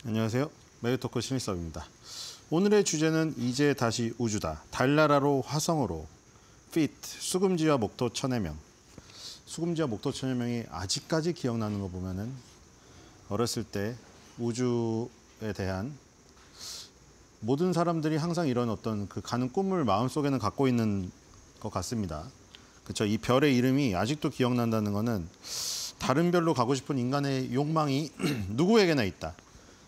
안녕하세요. 메리토크 신일섭입니다. 오늘의 주제는 이제 다시 우주다. 달나라로 화성으로 피트 수금지와 목토 천여 명. 수금지와 목토 천여 명이 아직까지 기억나는 거 보면은 어렸을 때 우주에 대한 모든 사람들이 항상 이런 어떤 그 가는 꿈을 마음속에는 갖고 있는 것 같습니다. 그렇죠? 이 별의 이름이 아직도 기억난다는 거는 다른 별로 가고 싶은 인간의 욕망이 누구에게나 있다.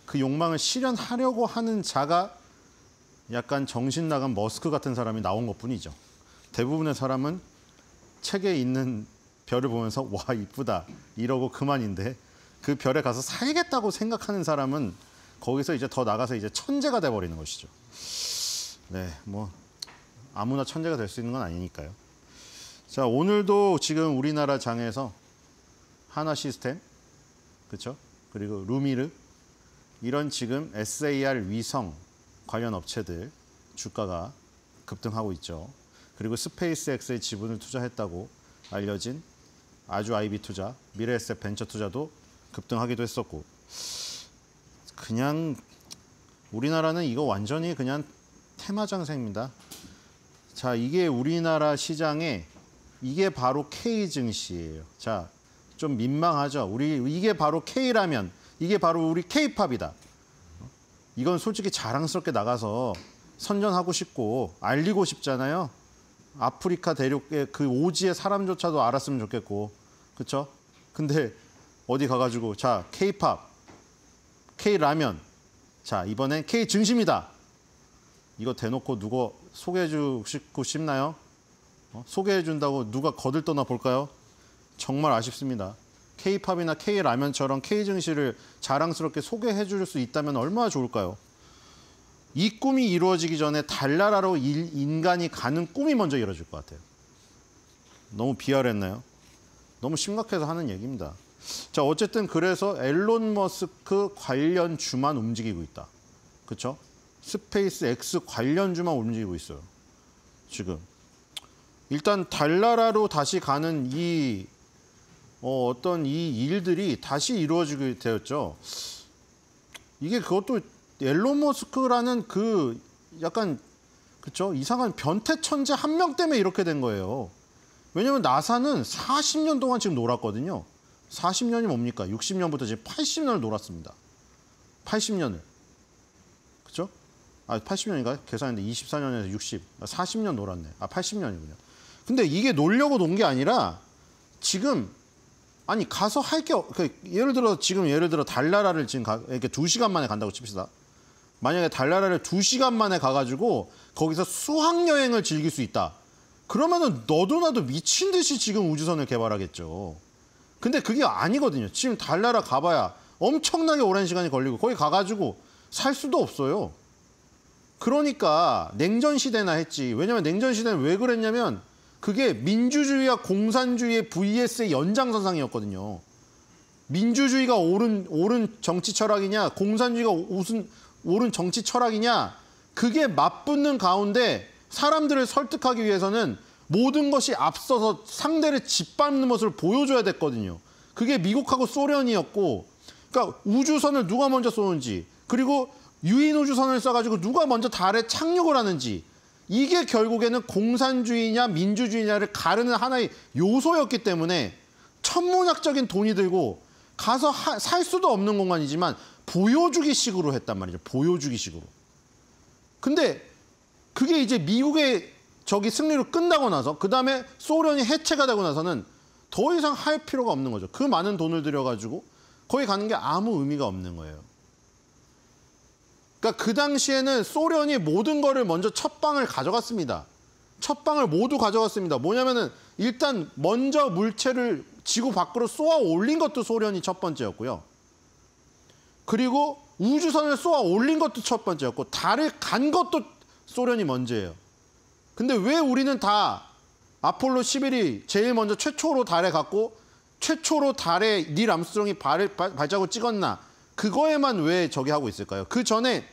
그 욕망을 실현하려고 하는 자가 약간 정신 나간 머스크 같은 사람이 나온 것뿐이죠. 대부분의 사람은 책에 있는 별을 보면서 와 이쁘다 이러고 그만인데 그 별에 가서 살겠다고 생각하는 사람은 거기서 이제 더 나가서 이제 천재가 돼버리는 것이죠. 네, 뭐 아무나 천재가 될 수 있는 건 아니니까요. 자, 오늘도 지금 우리나라 장에서 하나시스템, 그렇죠? 그리고 루미르 이런 지금 SAR 위성 관련 업체들 주가가 급등하고 있죠. 그리고 스페이스X에 지분을 투자했다고 알려진 아주 IB 투자, 미래에셋 벤처 투자도 급등하기도 했었고, 그냥 우리나라는 이거 완전히 그냥 테마장세입니다. 자, 이게 우리나라 시장에 이게 바로 K 증시예요. 자, 좀 민망하죠. 이게 바로 K라면 이게 바로 우리 K-팝이다. 이건 솔직히 자랑스럽게 나가서 선전하고 싶고 알리고 싶잖아요. 아프리카 대륙의 그 오지의 사람조차도 알았으면 좋겠고, 그렇죠? 근데 어디 가가지고 자 K-팝, K-라면, 자 이번엔 K 증시입니다. 이거 대놓고 누가 소개해주고 싶나요? 소개해준다고 누가 거들떠나 볼까요? 정말 아쉽습니다. K-팝이나 K-라면처럼 K-증시를 자랑스럽게 소개해 줄 수 있다면 얼마나 좋을까요? 이 꿈이 이루어지기 전에 달나라로 인간이 가는 꿈이 먼저 이루어질 것 같아요. 너무 비열했나요? 너무 심각해서 하는 얘기입니다. 자, 어쨌든 그래서 앨런 머스크 관련주만 움직이고 있다. 그렇죠? 스페이스 X 관련주만 움직이고 있어요. 지금. 일단 달나라로 다시 가는 이 어떤 이 일들이 다시 이루어지게 되었죠. 이게 그것도 앨런 머스크라는 그 약간 그쵸 이상한 변태 천재 한 명 때문에 이렇게 된 거예요. 왜냐하면 나사는 40년 동안 지금 놀았거든요. 40년이 뭡니까? 60년부터 지금 80년을 놀았습니다. 80년을. 그쵸? 아, 80년인가요? 계산했는데 24년에서 60. 40년 놀았네. 아, 80년이군요. 근데 이게 놀려고 논 게 아니라 지금 아니 가서 할 게 예를 들어 달나라를 지금 이렇게 2시간 만에 간다고 칩시다. 만약에 달나라를 2시간 만에 가가지고 거기서 수학여행을 즐길 수 있다. 그러면은 너도 나도 미친 듯이 지금 우주선을 개발하겠죠. 근데 그게 아니거든요. 지금 달나라 가봐야 엄청나게 오랜 시간이 걸리고 거기 가가지고 살 수도 없어요. 그러니까 냉전시대나 했지. 왜냐면 냉전시대는 왜 그랬냐면 그게 민주주의와 공산주의의 VS의 연장선상이었거든요. 민주주의가 옳은 정치 철학이냐, 공산주의가 옳은 정치 철학이냐, 그게 맞붙는 가운데 사람들을 설득하기 위해서는 모든 것이 앞서서 상대를 짓밟는 모습을 보여줘야 됐거든요. 그게 미국하고 소련이었고, 그러니까 우주선을 누가 먼저 쏘는지, 그리고 유인 우주선을 쏴가지고 누가 먼저 달에 착륙을 하는지, 이게 결국에는 공산주의냐 민주주의냐를 가르는 하나의 요소였기 때문에 천문학적인 돈이 들고 가서 살 수도 없는 공간이지만 보여주기식으로 했단 말이죠. 보여주기식으로. 근데 그게 이제 미국의 승리로 끝나고 나서 그다음에 소련이 해체가 되고 나서는 더 이상 할 필요가 없는 거죠. 그 많은 돈을 들여가지고 거기 가는 게 아무 의미가 없는 거예요. 그러니까 그 당시에는 소련이 모든 거를 먼저 첫 방을 가져갔습니다. 첫 방을 모두 가져갔습니다. 뭐냐면은 일단 먼저 물체를 지구 밖으로 쏘아 올린 것도 소련이 첫 번째였고요. 그리고 우주선을 쏘아 올린 것도 첫 번째였고 달을 간 것도 소련이 먼저예요. 근데 왜 우리는 다 아폴로 11이 제일 먼저 최초로 달에 갔고 최초로 달에 닐 암스트롱이 발자국 찍었나? 그거에만 왜 저기 하고 있을까요? 그 전에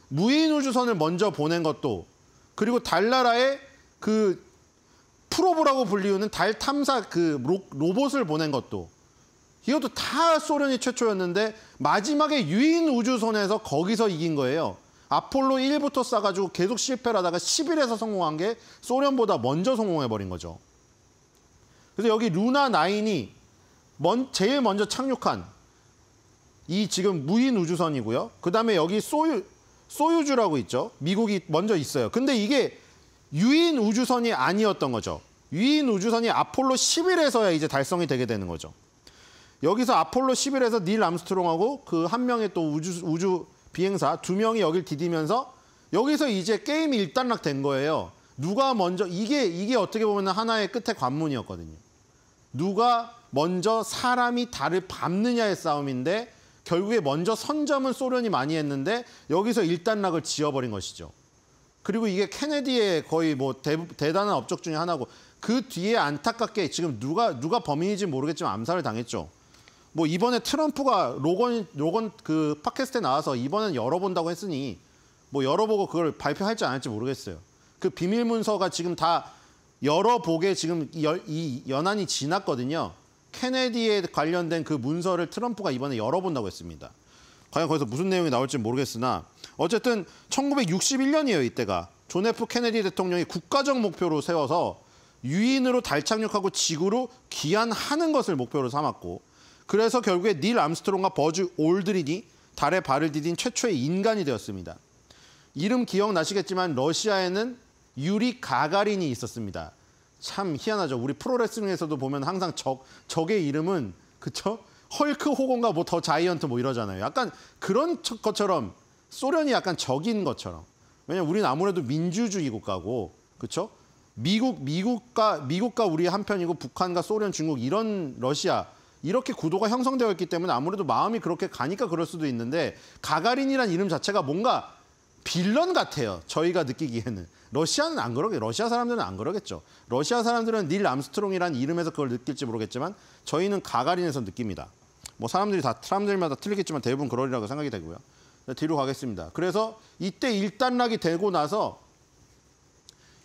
무인 우주선을 먼저 보낸 것도 그리고 달나라에 그 프로브라고 불리우는 달 탐사 그 로봇을 보낸 것도 이것도 다 소련이 최초였는데 마지막에 유인 우주선에서 거기서 이긴 거예요. 아폴로 1부터 쏴가지고 계속 실패를 하다가 11에서 성공한 게 소련보다 먼저 성공해버린 거죠. 그래서 여기 루나 9이 제일 먼저 착륙한 이 지금 무인 우주선이고요. 그다음에 여기 소유주라고 있죠. 미국이 먼저 있어요. 근데 이게 유인 우주선이 아니었던 거죠. 유인 우주선이 아폴로 11에서야 이제 달성이 되게 되는 거죠. 여기서 아폴로 11에서 닐 암스트롱하고 그 한 명의 또 우주 비행사 2명이 여길 디디면서 여기서 이제 게임이 일단락된 거예요. 누가 먼저 이게 어떻게 보면 하나의 끝의 관문이었거든요. 누가 먼저 사람이 달을 밟느냐의 싸움인데 결국에 먼저 선점은 소련이 많이 했는데 여기서 일단락을 지어버린 것이죠. 그리고 이게 케네디의 거의 뭐 대단한 업적 중에 하나고 그 뒤에 안타깝게 지금 누가 범인인지 모르겠지만 암살을 당했죠. 뭐 이번에 트럼프가 로건 그 팟캐스트에 나와서 이번엔 열어본다고 했으니 뭐 열어보고 그걸 발표할지 안 할지 모르겠어요. 그 비밀 문서가 지금 다 열어보게 지금 이 연한이 지났거든요. 케네디에 관련된 그 문서를 트럼프가 이번에 열어본다고 했습니다. 과연 거기서 무슨 내용이 나올지 모르겠으나 어쨌든 1961년이에요. 이때가 존 F 케네디 대통령이 국가적 목표로 세워서 유인으로 달 착륙하고 지구로 귀환하는 것을 목표로 삼았고 그래서 결국에 닐 암스트롱과 버즈 올드린이 달에 발을 디딘 최초의 인간이 되었습니다. 이름 기억나시겠지만 러시아에는 유리 가가린이 있었습니다. 참 희한하죠. 우리 프로레슬링에서도 보면 항상 적의 이름은 그쵸? 헐크 호건가 뭐 더 자이언트 뭐 이러잖아요. 약간 그런 것처럼 소련이 약간 적인 것처럼. 왜냐면 우리는 아무래도 민주주의 국가고 그쵸? 미국과 우리 한편이고 북한과 소련, 중국 이런 러시아 이렇게 구도가 형성되어 있기 때문에 아무래도 마음이 그렇게 가니까 그럴 수도 있는데 가가린이란 이름 자체가 뭔가 빌런 같아요. 저희가 느끼기에는. 러시아는 안 그러겠죠. 러시아 사람들은 안 그러겠죠. 러시아 사람들은 닐 암스트롱이란 이름에서 그걸 느낄지 모르겠지만 저희는 가가린에서 느낍니다. 뭐 사람들마다 틀리겠지만 대부분 그러리라고 생각이 되고요. 뒤로 가겠습니다. 그래서 이때 일단락이 되고 나서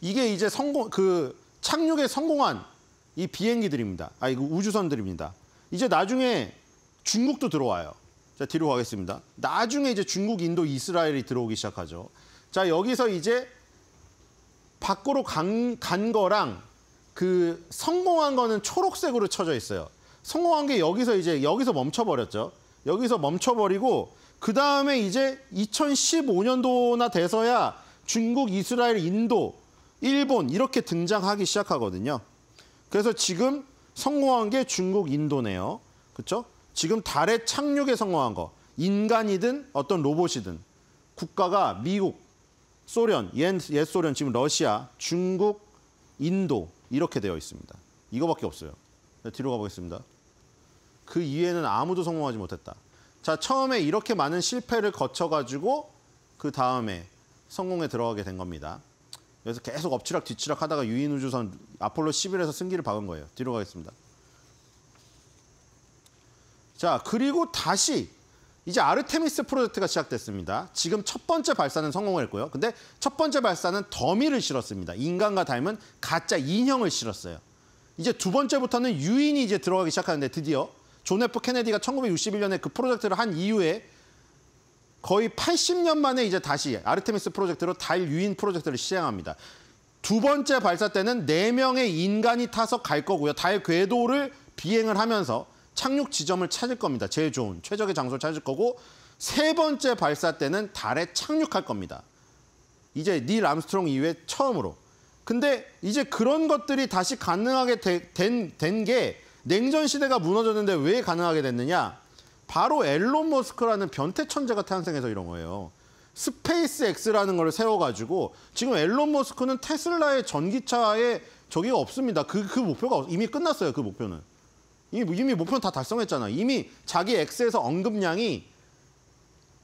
이게 이제 착륙에 성공한 이 비행기들입니다. 우주선들입니다. 이제 나중에 중국도 들어와요. 자, 뒤로 가겠습니다. 나중에 이제 중국, 인도, 이스라엘이 들어오기 시작하죠. 자, 여기서 이제 밖으로 간 거랑 그 성공한 거는 초록색으로 쳐져 있어요. 성공한 게 여기서 멈춰버렸죠. 여기서 멈춰버리고 그 다음에 이제 2015년도나 돼서야 중국, 이스라엘, 인도, 일본 이렇게 등장하기 시작하거든요. 그래서 지금 성공한 게 중국, 인도네요. 그렇죠? 지금 달에 착륙에 성공한 거. 인간이든 어떤 로봇이든 국가가 미국, 소련, 옛 소련, 지금 러시아, 중국, 인도 이렇게 되어 있습니다. 이거밖에 없어요. 뒤로 가보겠습니다. 그 이외에는 아무도 성공하지 못했다. 자, 처음에 이렇게 많은 실패를 거쳐가지고 그 다음에 성공에 들어가게 된 겁니다. 그래서 계속 엎치락 뒤치락 하다가 유인우주선 아폴로 11에서 승기를 박은 거예요. 뒤로 가겠습니다. 자, 그리고 다시 이제 아르테미스 프로젝트가 시작됐습니다. 지금 첫 번째 발사는 성공을 했고요. 근데 첫 번째 발사는 더미를 실었습니다. 인간과 닮은 가짜 인형을 실었어요. 이제 두 번째부터는 유인이 이제 들어가기 시작하는데 드디어 존 F 케네디가 1961년에 그 프로젝트를 한 이후에 거의 80년 만에 이제 다시 아르테미스 프로젝트로 달 유인 프로젝트를 시행합니다. 두 번째 발사 때는 4명의 인간이 타서 갈 거고요. 달 궤도를 비행을 하면서 착륙 지점을 찾을 겁니다. 제일 좋은 최적의 장소를 찾을 거고 세 번째 발사 때는 달에 착륙할 겁니다. 이제 닐 암스트롱 이후에 처음으로. 근데 이제 그런 것들이 다시 가능하게 된 게 냉전 시대가 무너졌는데 왜 가능하게 됐느냐? 바로 앨런 머스크라는 변태 천재가 탄생해서 이런 거예요. 스페이스 X라는 걸 세워가지고 지금 앨런 머스크는 테슬라의 전기차에 저기가 없습니다. 그 목표가 이미 끝났어요. 그 목표는. 이미 목표는 다 달성했잖아. 이미 자기 X에서 언급량이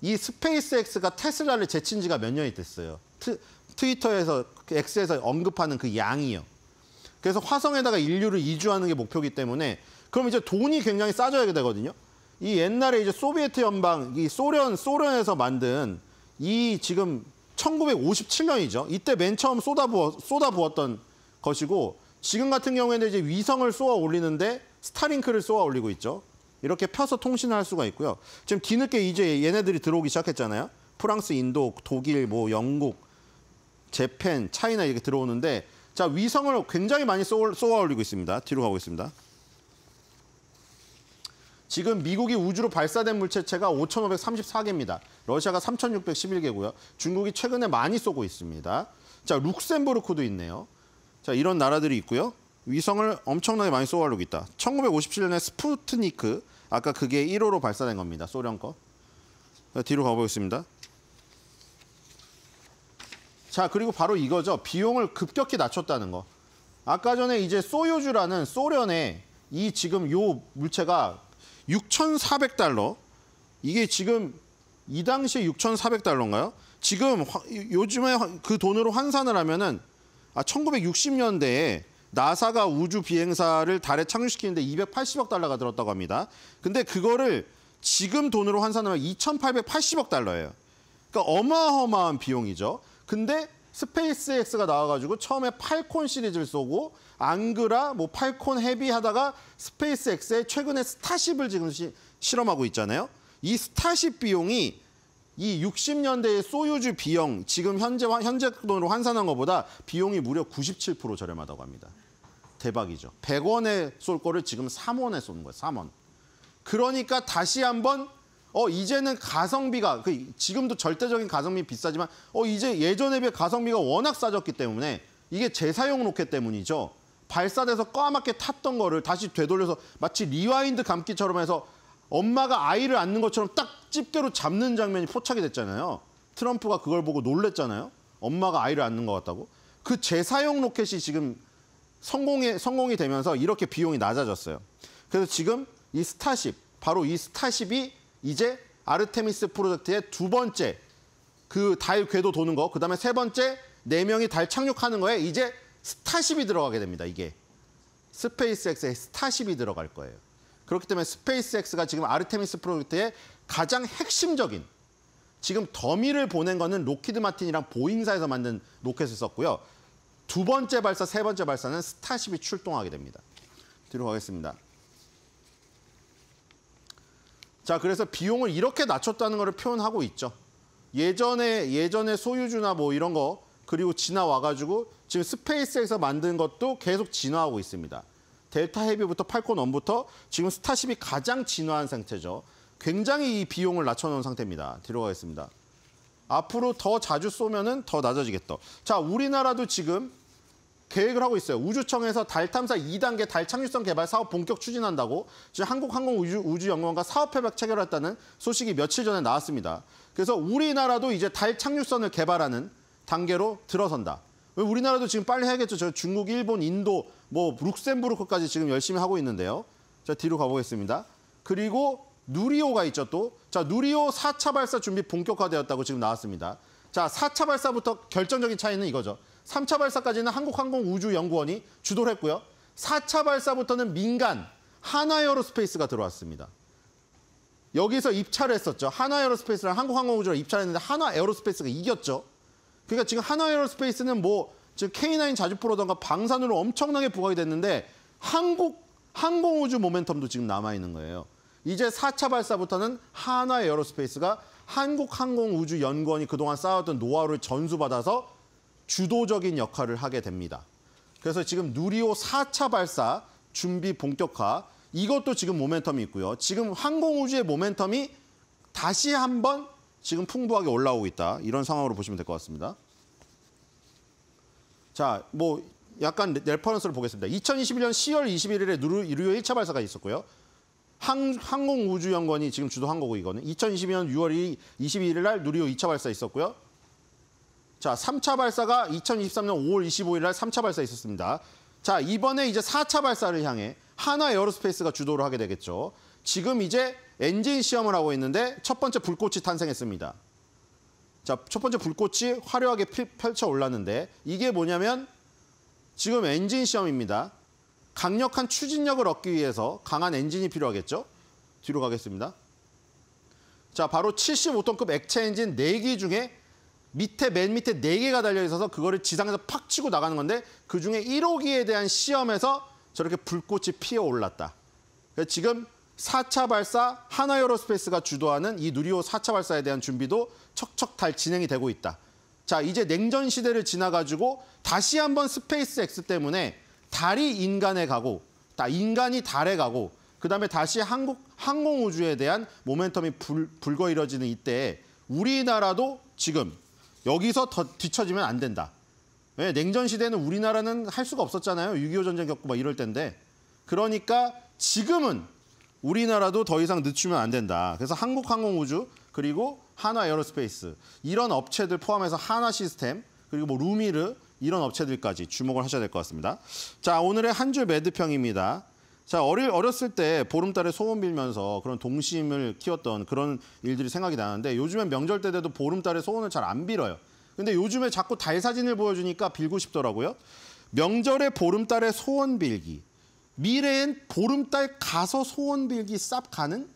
이 스페이스 X가 테슬라를 제친 지가 몇 년이 됐어요. 트위터에서 X에서 언급하는 그 양이요. 그래서 화성에다가 인류를 이주하는 게 목표이기 때문에 그럼 이제 돈이 굉장히 싸져야 되거든요. 이 옛날에 이제 소비에트 연방, 이 소련에서 만든 이 지금 1957년이죠. 이때 맨 처음 쏟아부었던 것이고 지금 같은 경우에는 이제 위성을 쏘아 올리는데 스타링크를 쏘아 올리고 있죠. 이렇게 펴서 통신을 할 수가 있고요. 지금 뒤늦게 이제 얘네들이 들어오기 시작했잖아요. 프랑스, 인도, 독일, 뭐 영국, 재팬, 차이나 이렇게 들어오는데 자 위성을 굉장히 많이 쏘아 올리고 있습니다. 뒤로 가고 있습니다. 지금 미국이 우주로 발사된 물체체가 5,534개입니다. 러시아가 3,611개고요. 중국이 최근에 많이 쏘고 있습니다. 자 룩셈부르크도 있네요. 자 이런 나라들이 있고요. 위성을 엄청나게 많이 쏘아 올리고 있다. 1957년에 스푸트니크, 아까 그게 1호로 발사된 겁니다. 소련 거. 자, 뒤로 가보겠습니다. 자, 그리고 바로 이거죠. 비용을 급격히 낮췄다는 거. 아까 전에 이제 소유주라는 소련의 이 지금 요 물체가 6,400달러. 이게 지금 이 당시에 6,400달러인가요? 지금 요즘에 그 돈으로 환산을 하면은 1960년대에 나사가 우주 비행사를 달에 착륙시키는데 280억 달러가 들었다고 합니다. 근데 그거를 지금 돈으로 환산하면 2,880억 달러예요. 그러니까 어마어마한 비용이죠. 근데 스페이스X가 나와가지고 처음에 팔콘 시리즈를 쏘고 앙그라, 뭐 팔콘 헤비 하다가 스페이스X에 최근에 스타쉽을 지금 실험하고 있잖아요. 이 스타쉽 비용이 이 60년대의 소유주 비용, 지금 현재 돈으로 환산한 것보다 비용이 무려 97% 저렴하다고 합니다. 대박이죠. 100원에 쏠 거를 지금 3원에 쏘는 거예요. 3원. 그러니까 다시 한번 이제는 가성비가 지금도 절대적인 가성비 비싸지만 이제 예전에 비해 가성비가 워낙 싸졌기 때문에 이게 재사용 로켓 때문이죠. 발사돼서 까맣게 탔던 거를 다시 되돌려서 마치 리와인드 감기처럼 해서 엄마가 아이를 안는 것처럼 딱 집게로 잡는 장면이 포착이 됐잖아요. 트럼프가 그걸 보고 놀랬잖아요. 엄마가 아이를 안는 것 같다고. 그 재사용 로켓이 지금 성공이 되면서 이렇게 비용이 낮아졌어요. 그래서 지금 이 스타쉽, 바로 이 스타쉽이 이제 아르테미스 프로젝트의 두 번째 그 달 궤도 도는 거, 그다음에 세 번째 4명이 달 착륙하는 거에 이제 스타쉽이 들어가게 됩니다. 이게 스페이스X에 스타쉽이 들어갈 거예요. 그렇기 때문에 스페이스X가 지금 아르테미스 프로젝트의 가장 핵심적인 지금 더미를 보낸 거는 로키드 마틴이랑 보잉사에서 만든 로켓을 썼고요. 두 번째 발사, 세 번째 발사는 스타쉽이 출동하게 됩니다. 뒤로 가겠습니다. 자, 그래서 비용을 이렇게 낮췄다는 것을 표현하고 있죠. 예전에 소유주나 뭐 이런 거 그리고 지나와가지고 지금 스페이스에서 만든 것도 계속 진화하고 있습니다. 델타 헤비부터 팔콘 1부터 지금 스타쉽이 가장 진화한 상태죠. 굉장히 이 비용을 낮춰놓은 상태입니다. 뒤로 가겠습니다. 앞으로 더 자주 쏘면은 더 낮아지겠다. 자, 우리나라도 지금 계획을 하고 있어요. 우주청에서 달 탐사 2단계 달 착륙선 개발 사업 본격 추진한다고 지금 한국항공우주연구원과 사업 협약 체결했다는 소식이 며칠 전에 나왔습니다. 그래서 우리나라도 이제 달 착륙선을 개발하는 단계로 들어선다. 우리나라도 지금 빨리 해야겠죠. 저 중국, 일본, 인도, 뭐 룩셈부르크까지 지금 열심히 하고 있는데요. 자, 뒤로 가보겠습니다. 그리고 누리호가 있죠 또. 자, 누리호 4차 발사 준비 본격화되었다고 지금 나왔습니다. 자, 4차 발사부터 결정적인 차이는 이거죠. 3차 발사까지는 한국항공우주연구원이 주도를 했고요. 4차 발사부터는 민간 하나에어로스페이스가 들어왔습니다. 여기서 입찰을 했었죠. 하나에어로스페이스랑 한국항공우주랑 입찰을 했는데 하나에어로스페이스가 이겼죠. 그러니까 지금 하나에어로스페이스는 뭐 지금 K9 자주포라던가 방산으로 엄청나게 부각이 됐는데 항공우주 모멘텀도 지금 남아있는 거예요. 이제 4차 발사부터는 하나에어로스페이스가 한국항공우주연구원이 그동안 쌓았던 노하우를 전수받아서 주도적인 역할을 하게 됩니다. 그래서 지금 누리호 4차 발사 준비 본격화, 이것도 지금 모멘텀이 있고요. 지금 항공우주의 모멘텀이 다시 한번 지금 풍부하게 올라오고 있다. 이런 상황으로 보시면 될 것 같습니다. 자, 뭐 약간 레퍼런스를 보겠습니다. 2021년 10월 21일에 누리호 1차 발사가 있었고요. 항공우주연구원이 지금 주도한 거고 이거는 2022년 6월 22일 날 누리호 2차 발사 있었고요. 자, 3차 발사가 2023년 5월 25일 날 3차 발사 있었습니다. 자, 이번에 이제 4차 발사를 향해 하나에어로스페이스가 주도를 하게 되겠죠. 지금 이제 엔진 시험을 하고 있는데 첫 번째 불꽃이 탄생했습니다. 자, 첫 번째 불꽃이 화려하게 펼쳐 올랐는데 이게 뭐냐면 지금 엔진 시험입니다. 강력한 추진력을 얻기 위해서 강한 엔진이 필요하겠죠. 뒤로 가겠습니다. 자, 바로 75톤급 액체 엔진 4기 중에 맨 밑에 4개가 달려 있어서 그거를 지상에서 팍 치고 나가는 건데 그중에 1호기에 대한 시험에서 저렇게 불꽃이 피어올랐다. 그래서 지금 4차 발사 하나에어로스페이스가 주도하는 이 누리호 4차 발사에 대한 준비도 척척 잘 진행이 되고 있다. 자, 이제 냉전 시대를 지나가지고 다시 한번 스페이스 X 때문에 달이 인간에 가고, 인간이 달에 가고, 그다음에 다시 항공우주에 대한 모멘텀이 불거 이뤄지는 이때에 우리나라도 지금 여기서 더 뒤처지면 안 된다. 왜? 냉전 시대는 우리나라는 할 수가 없었잖아요. 6.25 전쟁 겪고 막 이럴 때인데. 그러니까 지금은 우리나라도 더 이상 늦추면 안 된다. 그래서 한국항공우주 그리고 한화에어로스페이스 이런 업체들 포함해서 한화시스템 그리고 뭐 루미르 이런 업체들까지 주목을 하셔야 될 것 같습니다. 자, 오늘의 한 줄 매드평입니다. 자, 어렸을 때 보름달에 소원 빌면서 그런 동심을 키웠던 그런 일들이 생각이 나는데 요즘엔 명절 때 돼도 보름달에 소원을 잘 안 빌어요. 근데 요즘에 자꾸 달 사진을 보여주니까 빌고 싶더라고요. 명절에 보름달에 소원 빌기. 미래엔 보름달 가서 소원 빌기 쌉 가능?